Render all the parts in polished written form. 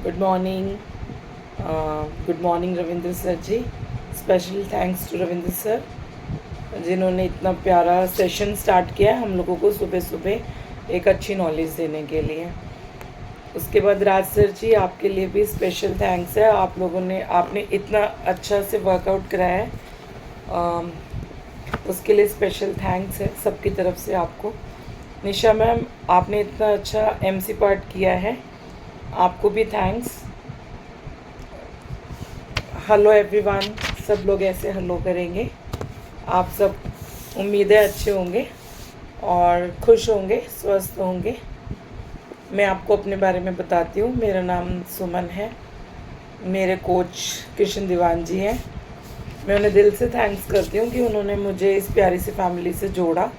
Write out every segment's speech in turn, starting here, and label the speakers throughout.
Speaker 1: Good morning. Good morning Ravindra sir ji. Special thanks to Ravindra sir जिन्होंने इतना प्यारा सेशन स्टार्ट किया है हम लोगों को सुबह सुबह एक अच्छी नॉलेज देने के लिए। उसके बाद राज सर जी, आपके लिए भी स्पेशल थैंक्स है। आपने इतना अच्छा से वर्कआउट कराया है, उसके लिए स्पेशल थैंक्स है सबकी तरफ से आपको। निशा मैम, आपने इतना अच्छा एमसी पार्ट किया है, आपको भी थैंक्स। हेलो एवरीवन, सब लोग ऐसे हेलो करेंगे। आप सब उम्मीद है अच्छे होंगे और खुश होंगे, स्वस्थ होंगे। मैं आपको अपने बारे में बताती हूँ। मेरा नाम सुमन है, मेरे कोच कृष्ण दीवान जी हैं। मैं उन्हें दिल से थैंक्स करती हूँ कि उन्होंने मुझे इस प्यारी सी फैमिली से जोड़ा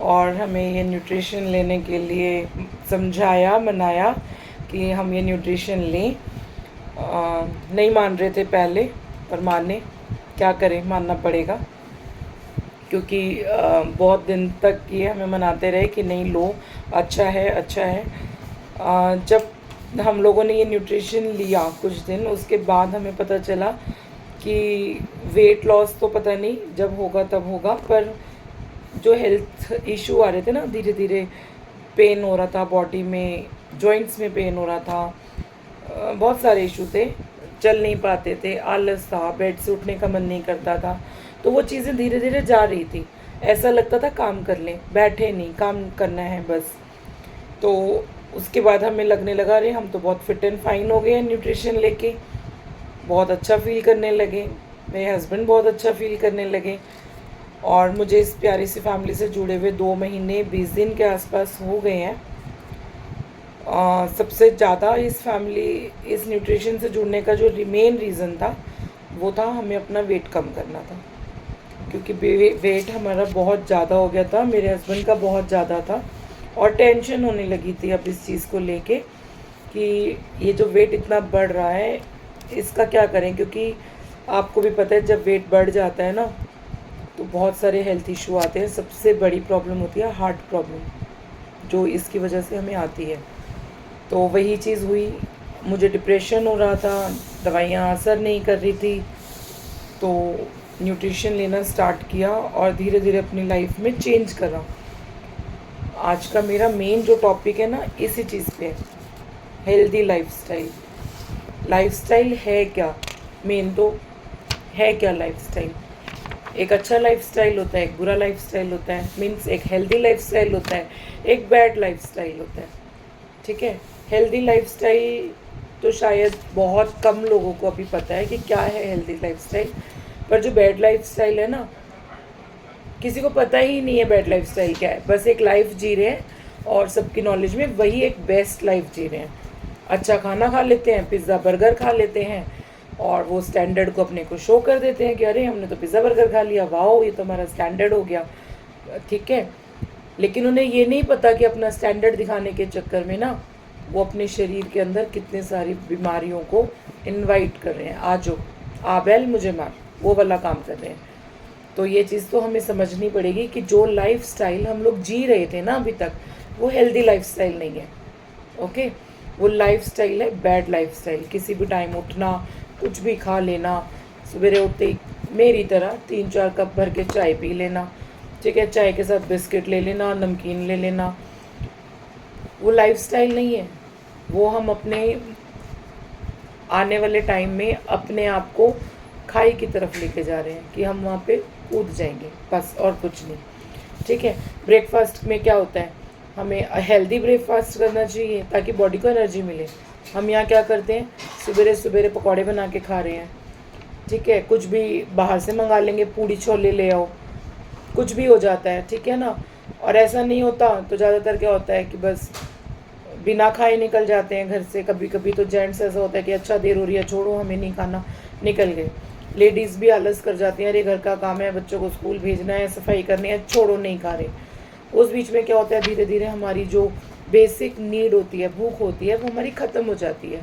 Speaker 1: और हमें ये न्यूट्रिशन लेने के लिए समझाया, मनाया कि हम ये न्यूट्रिशन लें। नहीं मान रहे थे पहले, पर माने, क्या करें, मानना पड़ेगा क्योंकि बहुत दिन तक ये हमें मनाते रहे कि नहीं लो, अच्छा है अच्छा है। जब हम लोगों ने ये न्यूट्रिशन लिया कुछ दिन, उसके बाद हमें पता चला कि वेट लॉस तो पता नहीं जब होगा तब होगा, पर जो हेल्थ इशू आ रहे थे ना, धीरे धीरे पेन हो रहा था बॉडी में, जॉइंट्स में पेन हो रहा था, बहुत सारे इशू थे, चल नहीं पाते थे, आलस था, बेड से उठने का मन नहीं करता था। तो वो चीज़ें धीरे धीरे जा रही थी। ऐसा लगता था काम कर लें, बैठे नहीं, काम करना है बस। तो उसके बाद हमें लगने लगा अरे हम तो बहुत फिट एंड फाइन हो गए हैं न्यूट्रिशन लेके, बहुत अच्छा फील करने लगे, मेरे हस्बैंड बहुत अच्छा फील करने लगे। और मुझे इस प्यारी सी फैमिली से जुड़े हुए 2 महीने 20 दिन के आसपास हो गए हैं। सबसे ज़्यादा इस न्यूट्रिशन से जुड़ने का जो मेन रीज़न था वो था हमें अपना वेट कम करना था, क्योंकि वेट हमारा बहुत ज़्यादा हो गया था, मेरे हस्बैंड का बहुत ज़्यादा था और टेंशन होने लगी थी अब इस चीज़ को लेके कि ये जो वेट इतना बढ़ रहा है इसका क्या करें। क्योंकि आपको भी पता है जब वेट बढ़ जाता है ना तो बहुत सारे हेल्थ इशू आते हैं। सबसे बड़ी प्रॉब्लम होती है हार्ट प्रॉब्लम, जो इसकी वजह से हमें आती है। तो वही चीज़ हुई, मुझे डिप्रेशन हो रहा था, दवाइयाँ असर नहीं कर रही थी, तो न्यूट्रिशन लेना स्टार्ट किया और धीरे धीरे अपनी लाइफ में चेंज करा। आज का मेरा मेन जो टॉपिक है ना, इसी चीज़ पे है, हेल्दी लाइफस्टाइल। लाइफस्टाइल है क्या, मेन तो है क्या लाइफस्टाइल। एक अच्छा लाइफस्टाइल होता है, एक बुरा लाइफस्टाइल होता है, मीन्स एक हेल्दी लाइफस्टाइल होता है, एक बैड लाइफस्टाइल होता है। ठीक है, हेल्दी लाइफस्टाइल तो शायद बहुत कम लोगों को अभी पता है कि क्या है हेल्दी लाइफस्टाइल। पर जो बैड लाइफस्टाइल है ना, किसी को पता ही नहीं है बैड लाइफस्टाइल क्या है। बस एक लाइफ जी रहे हैं और सबकी नॉलेज में वही एक बेस्ट लाइफ जी रहे हैं। अच्छा खाना खा लेते हैं, पिज़्ज़ा बर्गर खा लेते हैं और वो स्टैंडर्ड को अपने को शो कर देते हैं कि अरे हमने तो पिज़्ज़ा बर्गर खा लिया, वाह ये तो हमारा स्टैंडर्ड हो गया। ठीक है, लेकिन उन्हें ये नहीं पता कि अपना स्टैंडर्ड दिखाने के चक्कर में ना वो अपने शरीर के अंदर कितने सारी बीमारियों को इनवाइट कर रहे हैं। आजो आ बैल मुझे मार, वो वाला काम कर रहे हैं। तो ये चीज़ तो हमें समझनी पड़ेगी कि जो लाइफस्टाइल हम लोग जी रहे थे ना अभी तक, वो हेल्दी लाइफस्टाइल नहीं है। ओके, वो लाइफस्टाइल है बैड लाइफस्टाइल। किसी भी टाइम उठना, कुछ भी खा लेना, सवेरे उठते ही मेरी तरह 3-4 कप भर के चाय पी लेना, ठीक है, चाय के साथ बिस्किट ले लेना, नमकीन ले लेना, वो लाइफस्टाइल नहीं है। वो हम अपने आने वाले टाइम में अपने आप को खाई की तरफ लेके जा रहे हैं कि हम वहाँ पे कूद जाएंगे, बस और कुछ नहीं। ठीक है, ब्रेकफास्ट में क्या होता है, हमें हेल्दी ब्रेकफास्ट करना चाहिए ताकि बॉडी को एनर्जी मिले। हम यहाँ क्या करते हैं, सवेरे सवेरे पकौड़े बना के खा रहे हैं, ठीक है, कुछ भी बाहर से मंगा लेंगे, पूड़ी छोले ले आओ, कुछ भी हो जाता है, ठीक है ना। और ऐसा नहीं होता तो ज़्यादातर क्या होता है कि बस बिना खाए निकल जाते हैं घर से। कभी कभी तो जेंट्स ऐसा होता है कि अच्छा देर हो रही है, छोड़ो हमें नहीं खाना, निकल गए। लेडीज़ भी आलस कर जाती हैं, अरे घर का काम है, बच्चों को स्कूल भेजना है, सफाई करनी है, छोड़ो नहीं खा रहे। उस बीच में क्या होता है, धीरे धीरे हमारी जो बेसिक नीड होती है, भूख होती है, वो हमारी ख़त्म हो जाती है।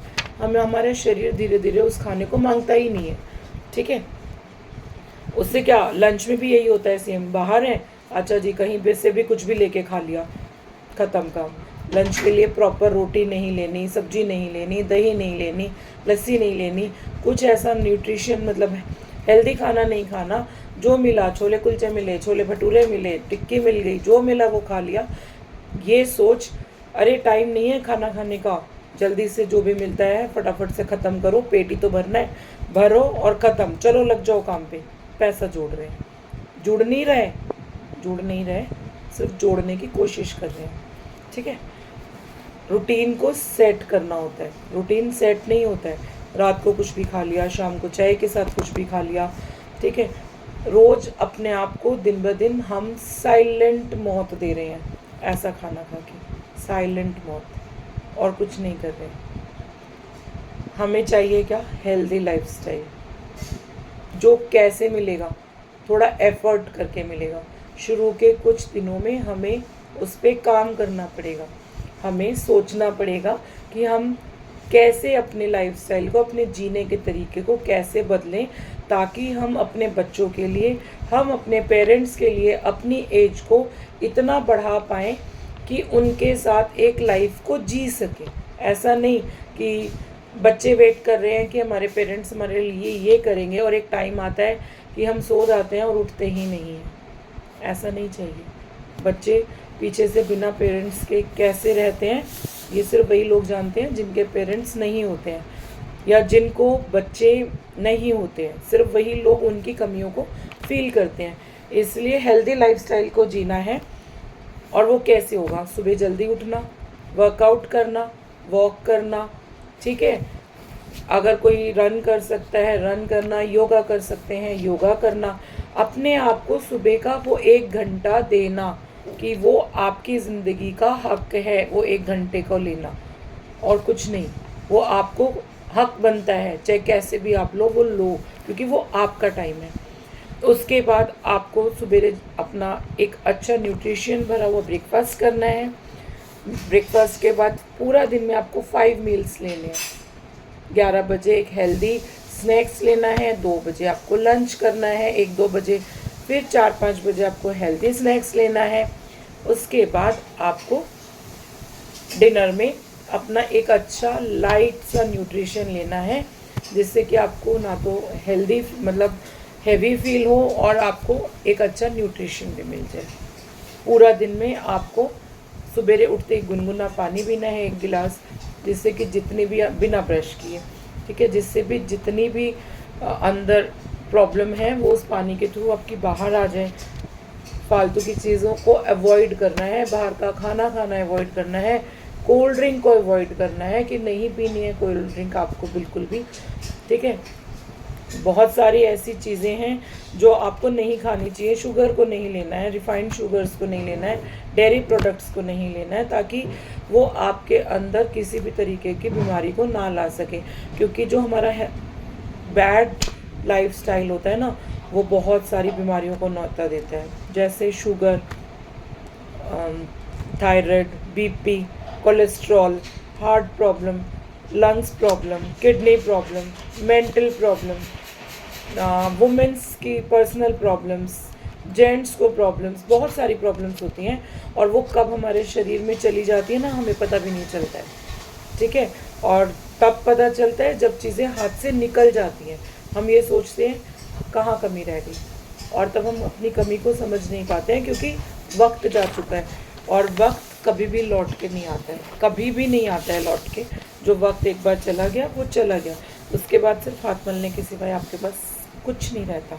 Speaker 1: हमारे शरीर धीरे धीरे उस खाने को मांगता ही नहीं है। ठीक है, उससे क्या, लंच में भी यही होता है सेम, बाहर है, अच्छा जी कहीं पे से भी कुछ भी लेके खा लिया, ख़त्म काम। लंच के लिए प्रॉपर रोटी नहीं लेनी, सब्जी नहीं लेनी, दही नहीं लेनी, लस्सी नहीं लेनी, कुछ ऐसा न्यूट्रिशन मतलब हेल्दी खाना नहीं खाना, जो मिला, छोले कुलचे मिले, छोले भटूरे मिले, टिक्की मिल गई, जो मिला वो खा लिया। ये सोच, अरे टाइम नहीं है खाना खाने का, जल्दी से जो भी मिलता है फटाफट से ख़त्म करो, पेट ही तो भरना है, भरो और ख़त्म, चलो लग जाओ काम पे। पैसा जोड़ रहे हैं, जुड़ नहीं रहे, सिर्फ जोड़ने की कोशिश कर रहे हैं। ठीक है, रूटीन को सेट करना होता है, रूटीन सेट नहीं होता है रात को कुछ भी खा लिया, शाम को चाय के साथ कुछ भी खा लिया। ठीक है, रोज़ अपने आप को दिन ब दिन हम साइलेंट मौत दे रहे हैं, ऐसा खाना खा के साइलेंट मौत, और कुछ नहीं कर रहे। हमें चाहिए क्या? हेल्दी लाइफस्टाइल, जो कैसे मिलेगा? थोड़ा एफर्ट करके मिलेगा। शुरू के कुछ दिनों में हमें उस पर काम करना पड़ेगा, हमें सोचना पड़ेगा कि हम कैसे अपने लाइफस्टाइल को, अपने जीने के तरीके को कैसे बदलें, ताकि हम अपने बच्चों के लिए, हम अपने पेरेंट्स के लिए अपनी एज को इतना बढ़ा पाएँ कि उनके साथ एक लाइफ को जी सकें। ऐसा नहीं कि बच्चे वेट कर रहे हैं कि हमारे पेरेंट्स हमारे लिए ये करेंगे, और एक टाइम आता है कि हम सो जाते हैं और उठते ही नहीं हैं। ऐसा नहीं चाहिए। बच्चे पीछे से बिना पेरेंट्स के कैसे रहते हैं, ये सिर्फ वही लोग जानते हैं जिनके पेरेंट्स नहीं होते हैं, या जिनको बच्चे नहीं होते हैं। सिर्फ वही लोग उनकी कमियों को फील करते हैं। इसलिए हेल्दी लाइफस्टाइल को जीना है। और वो कैसे होगा? सुबह जल्दी उठना, वर्कआउट करना, वॉक करना। ठीक है, अगर कोई रन कर सकता है रन करना, योगा कर सकते हैं योगा करना। अपने आप को सुबह का वो 1 घंटा देना कि वो आपकी ज़िंदगी का हक है, वो 1 घंटे को लेना, और कुछ नहीं। वो आपको हक बनता है, चाहे कैसे भी आप लो, वो लो, क्योंकि वो आपका टाइम है। उसके बाद आपको सुबह अपना एक अच्छा न्यूट्रिशन भरा हुआ ब्रेकफास्ट करना है। ब्रेकफास्ट के बाद पूरा दिन में आपको 5 मील्स लेने हैं। 11 बजे एक हेल्दी स्नैक्स लेना है, 2 बजे आपको लंच करना है, 1-2 बजे, फिर 4-5 बजे आपको हेल्दी स्नैक्स लेना है। उसके बाद आपको डिनर में अपना एक अच्छा लाइट सा न्यूट्रिशन लेना है, जिससे कि आपको ना तो हेल्दी मतलब हैवी फील हो, और आपको एक अच्छा न्यूट्रिशन भी मिल जाए। पूरा दिन में आपको सुबेरे उठते ही गुनगुना पानी पीना है 1 गिलास, जिससे कि जितनी भी बिना ब्रश किए, ठीक है, जिससे भी जितनी भी अंदर प्रॉब्लम है वो उस पानी के थ्रू आपकी बाहर आ जाए। फालतू की चीज़ों को अवॉइड करना है, बाहर का खाना अवॉइड करना है, कोल्ड ड्रिंक को अवॉइड करना है कि नहीं पीनी है कोल्ड ड्रिंक आपको बिल्कुल भी। ठीक है, बहुत सारी ऐसी चीज़ें हैं जो आपको नहीं खानी चाहिए। शुगर को नहीं लेना है, रिफाइंड शुगर्स को नहीं लेना है, डेयरी प्रोडक्ट्स को नहीं लेना है, ताकि वो आपके अंदर किसी भी तरीके की बीमारी को ना ला सके। क्योंकि जो हमारा बैड लाइफस्टाइल होता है ना, वो बहुत सारी बीमारियों को न्योता देता है, जैसे sugar, thyroid, BP, cholesterol, heart problem, lungs problem, kidney problem, mental problem, women's की पर्सनल प्रॉब्लम्स, जेंट्स को प्रॉब्लम्स, बहुत सारी प्रॉब्लम्स होती हैं, और वो कब हमारे शरीर में चली जाती है ना, हमें पता भी नहीं चलता है। ठीक है, और तब पता चलता है जब चीज़ें हाथ से निकल जाती हैं। हम ये सोचते हैं कहाँ कमी रह गई, और तब हम अपनी कमी को समझ नहीं पाते हैं, क्योंकि वक्त जा चुका है, और वक्त कभी भी लौट के नहीं आता है, कभी भी नहीं आता है लौट के। जो वक्त एक बार चला गया वो चला गया, उसके बाद सिर्फ हाथ मलने के सिवाय आपके पास कुछ नहीं रहता।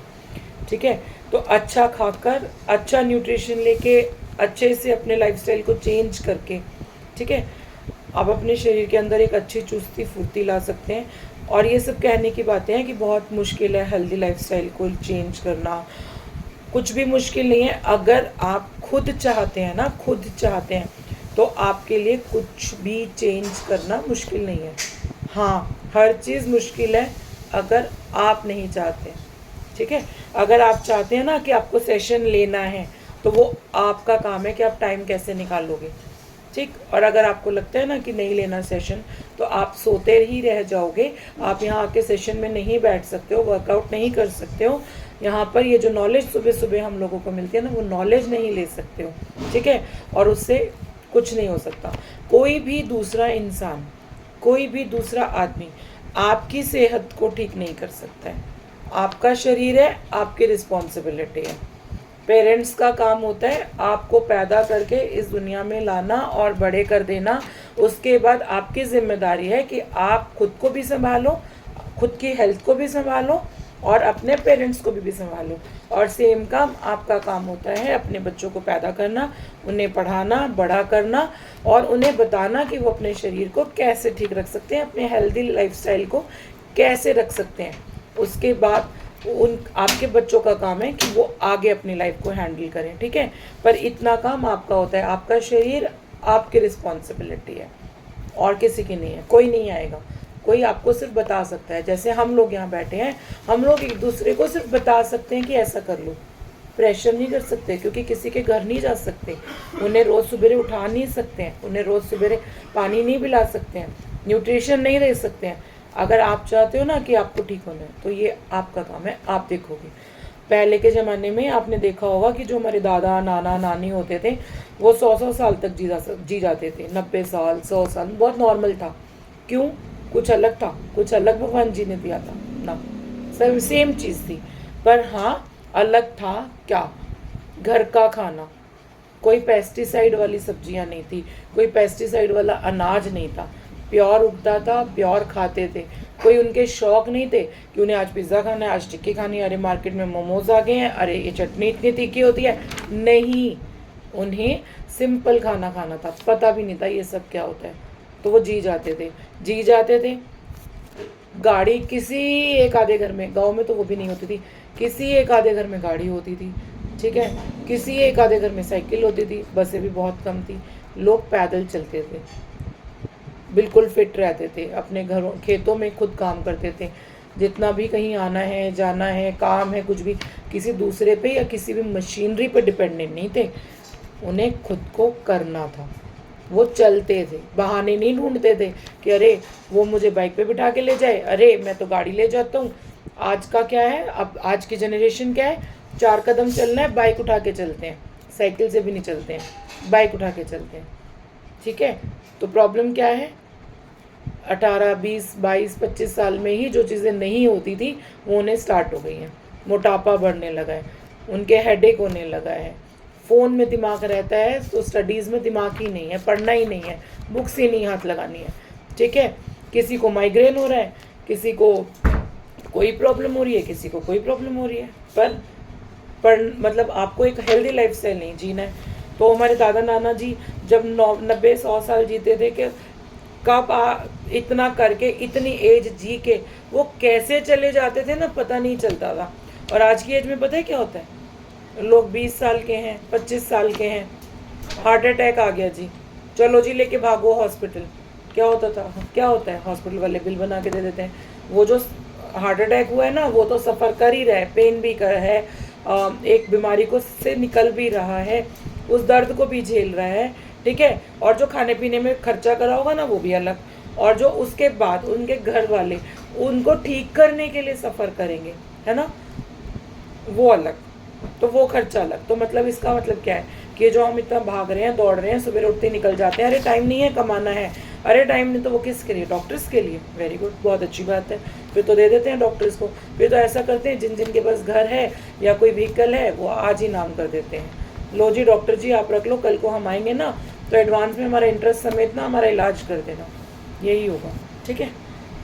Speaker 1: ठीक है, तो अच्छा खाकर, अच्छा न्यूट्रिशन लेके, अच्छे से अपने लाइफस्टाइल को चेंज करके, ठीक है, आप अपने शरीर के अंदर एक अच्छी चुस्ती फुर्ती ला सकते हैं। और ये सब कहने की बातें हैं कि बहुत मुश्किल है हेल्दी लाइफस्टाइल को चेंज करना, कुछ भी मुश्किल नहीं है। अगर आप खुद चाहते हैं ना, खुद चाहते हैं, तो आपके लिए कुछ भी चेंज करना मुश्किल नहीं है। हाँ, हर चीज़ मुश्किल है अगर आप नहीं चाहते। ठीक है, अगर आप चाहते हैं ना कि आपको सेशन लेना है, तो वो आपका काम है कि आप टाइम कैसे निकालोगे। ठीक, और अगर आपको लगता है ना कि नहीं लेना सेशन, तो आप सोते ही रह जाओगे। आप यहाँ आके सेशन में नहीं बैठ सकते हो, वर्कआउट नहीं कर सकते हो, यहाँ पर ये जो नॉलेज सुबह सुबह हम लोगों को मिलती है ना, वो नॉलेज नहीं ले सकते हो। ठीक है, और उससे कुछ नहीं हो सकता। कोई भी दूसरा इंसान, कोई भी दूसरा आदमी आपकी सेहत को ठीक नहीं कर सकता है। आपका शरीर है, आपकी रिस्पॉन्सिबिलिटी है। पेरेंट्स का काम होता है आपको पैदा करके इस दुनिया में लाना और बड़े कर देना। उसके बाद आपकी जिम्मेदारी है कि आप खुद को भी संभालो, खुद की हेल्थ को भी संभालो और अपने पेरेंट्स को भी संभालो। और सेम काम आपका काम होता है अपने बच्चों को पैदा करना, उन्हें पढ़ाना, बड़ा करना और उन्हें बताना कि वो अपने शरीर को कैसे ठीक रख सकते हैं, अपने हेल्दी लाइफस्टाइल को कैसे रख सकते हैं। उसके बाद उन आपके बच्चों का काम है कि वो आगे अपनी लाइफ को हैंडल करें, ठीक है। पर इतना काम आपका होता है, आपका शरीर आपकी रिस्पॉन्सिबिलिटी है और किसी की नहीं है। कोई नहीं आएगा, कोई आपको सिर्फ बता सकता है। जैसे हम लोग यहाँ बैठे हैं, हम लोग एक दूसरे को सिर्फ बता सकते हैं कि ऐसा कर लो, प्रेशर नहीं कर सकते क्योंकि किसी के घर नहीं जा सकते, उन्हें रोज़ सुबह उठा नहीं सकते हैं, उन्हें रोज़ सुबह पानी नहीं पिला सकते हैं, न्यूट्रिशन नहीं दे सकते हैं। अगर आप चाहते हो ना कि आपको ठीक होना है तो ये आपका काम है, आप देखोगे। पहले के ज़माने में आपने देखा होगा कि जो हमारे दादा नाना नानी होते थे वो 100-100 साल तक जी जाते थे, 90 साल 100 साल बहुत नॉर्मल था। क्यों? कुछ अलग था, कुछ अलग भगवान जी ने दिया था ना, सब सेम चीज़ थी। पर हाँ अलग था क्या? घर का खाना, कोई पेस्टिसाइड वाली सब्जियां नहीं थी, कोई पेस्टिसाइड वाला अनाज नहीं था, प्योर उगता था, प्योर खाते थे। कोई उनके शौक नहीं थे कि उन्हें आज पिज़्ज़ा खाना है, आज टिक्की खानी है, अरे मार्केट में मोमोज आ गए हैं, अरे ये चटनी इतनी तीखी होती है। नहीं, उन्हें सिंपल खाना खाना था, पता भी नहीं था ये सब क्या होता है। तो वो जी जाते थे। गाड़ी किसी एक आधे घर में, गांव में तो वो भी नहीं होती थी, किसी एक आधे घर में गाड़ी होती थी, ठीक है। किसी एक आधे घर में साइकिल होती थी, बसें भी बहुत कम थी। लोग पैदल चलते थे, बिल्कुल फिट रहते थे, अपने घरों खेतों में खुद काम करते थे। जितना भी कहीं आना है जाना है काम है कुछ भी, किसी दूसरे पे या किसी भी मशीनरी पे डिपेंडेंट नहीं थे, उन्हें खुद को करना था। वो चलते थे, बहाने नहीं ढूंढते थे कि अरे वो मुझे बाइक पे बिठा के ले जाए, अरे मैं तो गाड़ी ले जाता हूँ। आज का क्या है, अब आज की जनरेशन क्या है, 4 कदम चलना है बाइक उठा के चलते हैं, साइकिल से भी नहीं चलते हैं, बाइक उठा के चलते हैं, ठीक है। तो प्रॉब्लम क्या है, 18, 20, 22, 25 साल में ही जो चीज़ें नहीं होती थी वो उन्हें स्टार्ट हो गई हैं। मोटापा बढ़ने लगा है, उनके हेडेक होने लगा है, फ़ोन में दिमाग रहता है तो स्टडीज़ में दिमाग ही नहीं है, पढ़ना ही नहीं है, बुक्स ही नहीं हाथ लगानी है, ठीक है। किसी को माइग्रेन हो रहा है, किसी को कोई प्रॉब्लम हो रही है, किसी को कोई प्रॉब्लम हो रही है। पर मतलब आपको एक हेल्दी लाइफस्टाइल नहीं जीना है। तो हमारे दादा नाना जी जब 90-100 साल जीते थे कि कब इतना करके इतनी एज जी के वो कैसे चले जाते थे ना, पता नहीं चलता था। और आज की एज में पता है क्या होता है, लोग 20 साल के हैं, 25 साल के हैं, हार्ट अटैक आ गया जी, चलो जी लेके भागो हॉस्पिटल। क्या होता है, हॉस्पिटल वाले बिल बना के दे देते हैं। वो जो हार्ट अटैक हुआ है ना, वो तो सफ़र कर ही रहा है, पेन भी कर है, एक बीमारी को से निकल भी रहा है, उस दर्द को भी झेल रहा है, ठीक है। और जो खाने पीने में खर्चा करा होगा ना वो भी अलग, और जो उसके बाद उनके घर वाले उनको ठीक करने के लिए सफ़र करेंगे, है ना, वो अलग, तो वो खर्चा अलग। तो मतलब इसका मतलब क्या है कि जो हम इतना भाग रहे हैं, दौड़ रहे हैं, सुबह उठते निकल जाते हैं, अरे टाइम नहीं है, कमाना है, अरे टाइम नहीं, तो वो किसके लिए, डॉक्टर्स के लिए। वेरी गुड, बहुत अच्छी बात है, फिर तो दे देते हैं डॉक्टर्स को। फिर तो ऐसा करते हैं जिन जिन के पास घर है या कोई व्हीकल है वो आज ही नाम कर देते हैं, लो जी डॉक्टर जी आप रख लो, कल को हम आएंगे ना तो एडवांस में हमारा इंटरेस्ट समेत ना हमारा इलाज कर देना, यही होगा, ठीक है।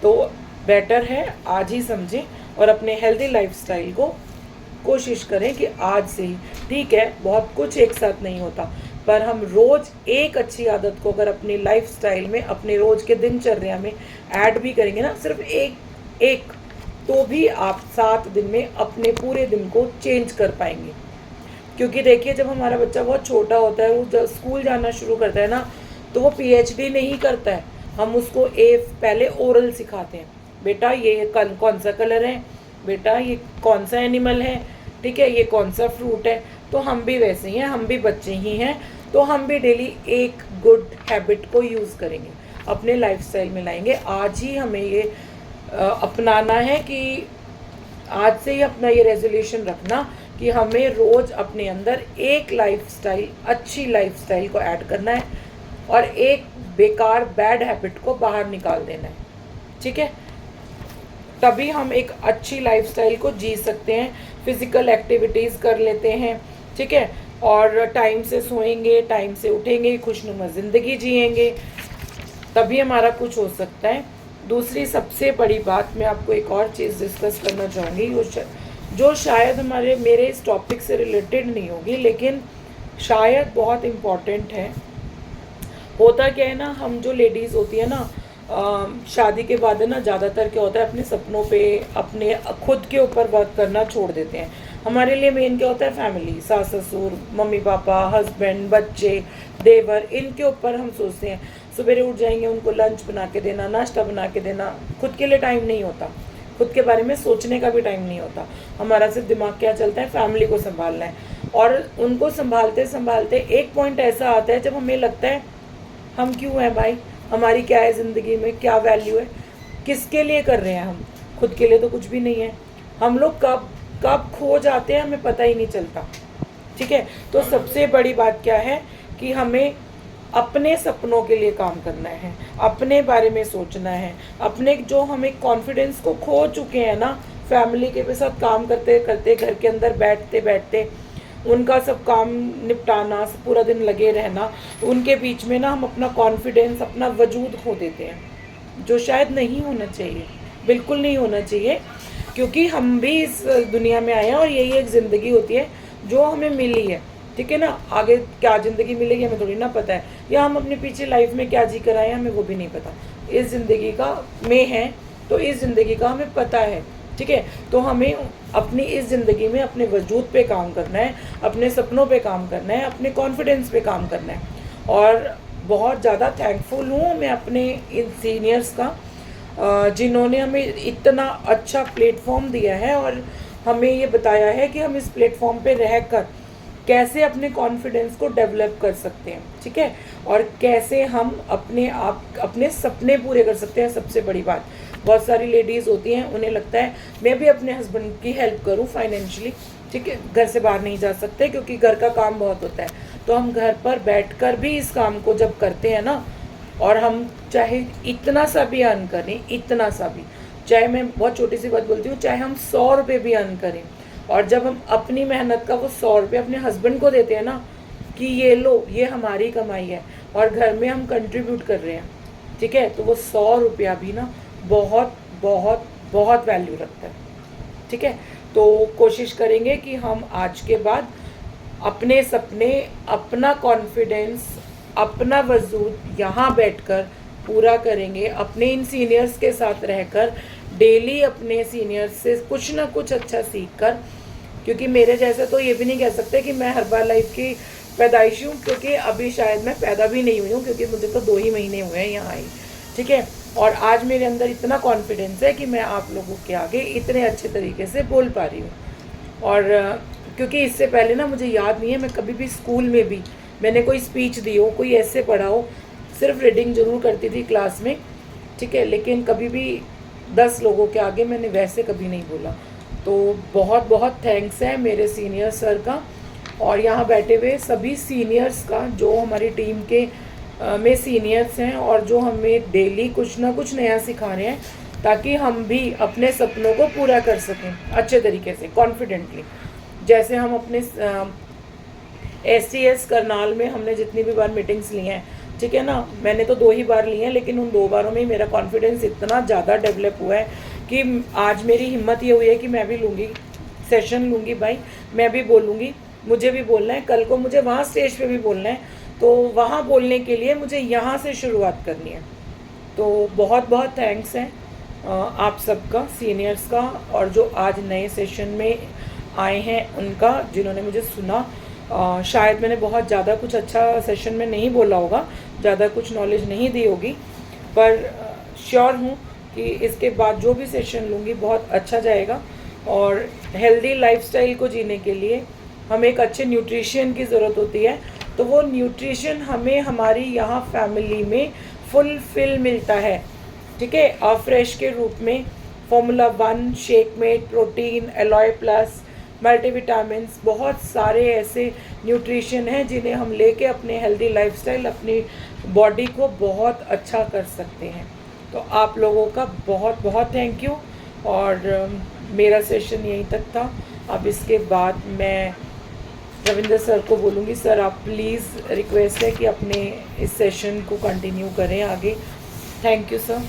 Speaker 1: तो बेटर है आज ही समझें और अपने हेल्दी लाइफस्टाइल को कोशिश करें कि आज से ही, ठीक है बहुत कुछ एक साथ नहीं होता, पर हम रोज़ एक अच्छी आदत को अगर अपनी लाइफस्टाइल में, अपने रोज़ के दिनचर्या में ऐड भी करेंगे ना, सिर्फ एक तो भी आप 7 दिन में अपने पूरे दिन को चेंज कर पाएंगे। क्योंकि देखिए जब हमारा बच्चा बहुत छोटा होता है, वो जब स्कूल जाना शुरू करता है ना, तो वो PhD नहीं करता है, हम उसको पहले ओरल सिखाते हैं, बेटा ये कौन सा कलर है, बेटा ये कौन सा एनिमल है, ठीक है, ये कौन सा फ्रूट है। तो हम भी वैसे ही हैं, हम भी बच्चे ही हैं, तो हम भी डेली एक गुड हैबिट को यूज़ करेंगे, अपने लाइफस्टाइल में लाएंगे। आज ही हमें ये अपनाना है कि आज से ही अपना ये रेजोल्यूशन रखना कि हमें रोज़ अपने अंदर एक लाइफस्टाइल, अच्छी लाइफस्टाइल को ऐड करना है, और एक बेकार बैड हैबिट को बाहर निकाल देना है, ठीक है। तभी हम एक अच्छी लाइफस्टाइल को जी सकते हैं, फिजिकल एक्टिविटीज़ कर लेते हैं, ठीक है, और टाइम से सोएंगे, टाइम से उठेंगे, खुशनुमा ज़िंदगी जिएंगे, तभी हमारा कुछ हो सकता है। दूसरी सबसे बड़ी बात, मैं आपको एक और चीज़ डिस्कस करना चाहूँगी, जो शायद मेरे इस टॉपिक से रिलेटेड नहीं होगी, लेकिन शायद बहुत इम्पॉर्टेंट है। होता क्या है ना, हम जो लेडीज़ होती है ना, शादी के बाद है ना, ज़्यादातर क्या होता है, अपने सपनों पे, अपने खुद के ऊपर वर्क करना छोड़ देते हैं। हमारे लिए मेन क्या होता है, फैमिली, सास ससुर, मम्मी पापा, हस्बैंड, बच्चे, देवर, इनके ऊपर हम सोचते हैं। सवेरे उठ जाएंगे, उनको लंच बना के देना, नाश्ता बना के देना, खुद के लिए टाइम नहीं होता, खुद के बारे में सोचने का भी टाइम नहीं होता। हमारा सिर्फ दिमाग क्या चलता है, फैमिली को संभालना है। और उनको संभालते संभालते एक पॉइंट ऐसा आता है जब हमें लगता है हम क्यों हैं भाई, हमारी क्या है ज़िंदगी में, क्या वैल्यू है, किसके लिए कर रहे हैं हम, खुद के लिए तो कुछ भी नहीं है। हम लोग कब कब खो जाते हैं हमें पता ही नहीं चलता, ठीक है। तो सबसे बड़ी बात क्या है कि हमें अपने सपनों के लिए काम करना है, अपने बारे में सोचना है, अपने जो हम एक कॉन्फिडेंस को खो चुके हैं ना, फैमिली के साथ काम करते करते, घर के अंदर बैठते बैठते, उनका सब काम निपटाना, पूरा दिन लगे रहना, उनके बीच में ना हम अपना कॉन्फिडेंस, अपना वजूद खो देते हैं, जो शायद नहीं होना चाहिए, बिल्कुल नहीं होना चाहिए। क्योंकि हम भी इस दुनिया में आए हैं और यही एक ज़िंदगी होती है जो हमें मिली है, ठीक है ना। आगे क्या ज़िंदगी मिलेगी हमें थोड़ी ना पता है, या हम अपने पीछे लाइफ में क्या जी कर आए हैं हमें वो भी नहीं पता। इस ज़िंदगी का में है तो इस ज़िंदगी का हमें पता है, ठीक है। तो हमें अपनी इस ज़िंदगी में अपने वजूद पे काम करना है, अपने सपनों पे काम करना है, अपने कॉन्फिडेंस पे काम करना है। और बहुत ज़्यादा थैंकफुल हूँ मैं अपने इन सीनियर्स का, जिन्होंने हमें इतना अच्छा प्लेटफॉर्म दिया है और हमें ये बताया है कि हम इस प्लेटफॉर्म पे रहकर कैसे अपने कॉन्फिडेंस को डेवलप कर सकते हैं, ठीक है, और कैसे हम अपने सपने पूरे कर सकते हैं। सबसे बड़ी बात, बहुत सारी लेडीज़ होती हैं, उन्हें लगता है मैं भी अपने हस्बैंड की हेल्प करूं फाइनेंशियली, ठीक है, घर से बाहर नहीं जा सकते क्योंकि घर का काम बहुत होता है। तो हम घर पर बैठकर भी इस काम को जब करते हैं ना, और हम चाहे इतना सा भी अर्न करें, इतना सा भी, चाहे मैं बहुत छोटी सी बात बोलती हूँ, चाहे हम 100 रुपये भी अर्न करें, और जब हम अपनी मेहनत का वो 100 रुपये अपने हस्बैंड को देते हैं ना, कि ये लो, ये हमारी कमाई है और घर में हम कंट्रीब्यूट कर रहे हैं, ठीक है, तो वो 100 रुपया भी ना बहुत बहुत बहुत वैल्यू रखता है, ठीक है। तो कोशिश करेंगे कि हम आज के बाद अपने सपने, अपना कॉन्फिडेंस, अपना वजूद यहाँ बैठकर पूरा करेंगे, अपने इन सीनियर्स के साथ रहकर, डेली अपने सीनियर्स से कुछ ना कुछ अच्छा सीख कर, क्योंकि मेरे जैसे तो ये भी नहीं कह सकते कि मैं हर्बल लाइफ की पैदाइशी हूँ, क्योंकि अभी शायद मैं पैदा भी नहीं हुई हूँ, क्योंकि मुझे तो 2 ही महीने हुए हैं यहाँ आई, ठीक है। और आज मेरे अंदर इतना कॉन्फिडेंस है कि मैं आप लोगों के आगे इतने अच्छे तरीके से बोल पा रही हूँ। और क्योंकि इससे पहले ना मुझे याद नहीं है मैं कभी भी स्कूल में भी मैंने कोई स्पीच दी हो, कोई ऐसे पढ़ा हो, सिर्फ रीडिंग ज़रूर करती थी क्लास में, ठीक है, लेकिन कभी भी 10 लोगों के आगे मैंने वैसे कभी नहीं बोला। तो बहुत बहुत थैंक्स है मेरे सीनियर सर का और यहाँ बैठे हुए सभी सीनियर्स का, जो हमारी टीम के में सीनियर्स हैं और जो हमें डेली कुछ ना कुछ नया सिखा रहे हैं, ताकि हम भी अपने सपनों को पूरा कर सकें अच्छे तरीके से, कॉन्फिडेंटली। जैसे हम अपने STS करनाल में हमने जितनी भी बार मीटिंग्स ली हैं, ठीक है ना, मैंने तो 2 ही बार ली हैं, लेकिन उन 2 बारों में मेरा कॉन्फिडेंस इतना ज़्यादा डेवलप हुआ है कि आज मेरी हिम्मत ये हुई है कि मैं भी लूँगी, सेशन लूँगी भाई, मैं भी बोलूँगी, मुझे भी बोलना है, कल को मुझे वहाँ स्टेज पे भी बोलना है, तो वहाँ बोलने के लिए मुझे यहाँ से शुरुआत करनी है। तो बहुत बहुत थैंक्स है आप सबका, सीनियर्स का, और जो आज नए सेशन में आए हैं उनका, जिन्होंने मुझे सुना। शायद मैंने बहुत ज़्यादा कुछ अच्छा सेशन में नहीं बोला होगा, ज़्यादा कुछ नॉलेज नहीं दी होगी, पर श्योर हूँ कि इसके बाद जो भी सेशन लूँगी बहुत अच्छा जाएगा। और हेल्दी लाइफस्टाइल को जीने के लिए हमें एक अच्छे न्यूट्रिशन की ज़रूरत होती है, तो वो न्यूट्रिशन हमें हमारी यहाँ फैमिली में फुलफिल मिलता है, ठीक है, फ्रेश के रूप में, Formula 1, shake mate, protein, alloy plus, multivitamins, बहुत सारे ऐसे न्यूट्रिशन हैं जिन्हें हम लेके अपने हेल्दी लाइफस्टाइल, अपनी बॉडी को बहुत अच्छा कर सकते हैं। तो आप लोगों का बहुत बहुत थैंक यू। और मेरा सेशन यहीं तक था। अब इसके बाद मैं रविंद्र सर को बोलूँगी, सर आप प्लीज़, रिक्वेस्ट है कि अपने इस सेशन को कंटिन्यू करें आगे। Thank you sir.